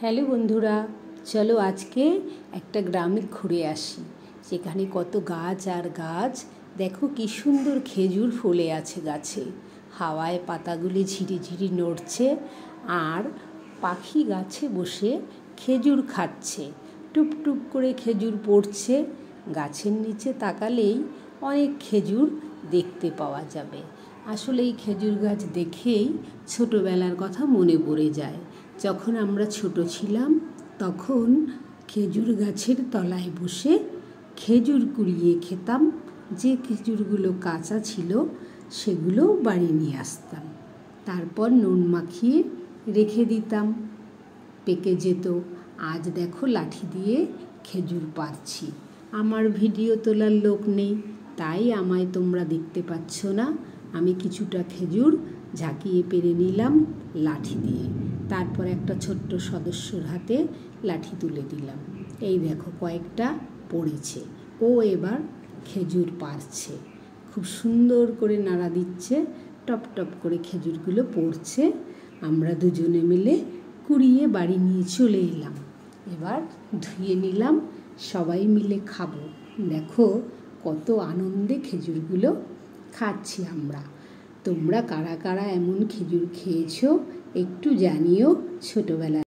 Hello বন্ধুরা, চলো আজকে একটা গ্রামে ঘুরে আসি। সেখানে কত গাছ আর গাছ, দেখো কি সুন্দর খেজুর ফলে আছে গাছে। হাওয়ায় পাতাগুলি ঝিরিঝিরি নড়ছে আর পাখি গাছে বসে খেজুর খাচ্ছে। টুপ টুপ করে খেজুর পড়ছে। গাছের নিচে তাকালেই অনেক খেজুর দেখতে পাওয়া যাবে। আসলে এই খেজুর গাছ দেখেই ছোটোবেলার কথা মনে পড়ে যায়। যখন আমরা ছোট ছিলাম তখন খেজুর গাছের তলায় বসে খেজুর কুড়িয়ে খেতাম। যে খেজুরগুলো কাঁচা ছিল সেগুলো বাড়ি নিয়ে আসতাম, তারপর নুন মাখিয়ে রেখে দিতাম, পেকে যেত। আজ দেখো লাঠি দিয়ে খেজুর পাড়ছি। আমার ভিডিও তোলার লোক নেই, তাই আমায় তোমরা দেখতে পাচ্ছ না। আমি কিছুটা খেজুর ঝাঁকিয়ে পেরে নিলাম লাঠি দিয়ে, তারপর একটা ছোট্ট সদস্যর হাতে লাঠি তুলে দিলাম। এই দেখো কয়েকটা পড়েছে, ও এবার খেজুর পাড়ছে, খুব সুন্দর করে নাড়া দিচ্ছে, টপ টপ করে খেজুরগুলো পড়ছে। আমরা দুজনে মিলে কুড়িয়ে বাড়ি নিয়ে চলে এলাম। এবার ধুয়ে নিলাম, সবাই মিলে খাবো। দেখো কত আনন্দে খেজুরগুলো খাচ্ছি আমরা। তোমরা কারা কারা এমন খেজুর খেয়েছো একটু জানিও ছোটোবেলায়।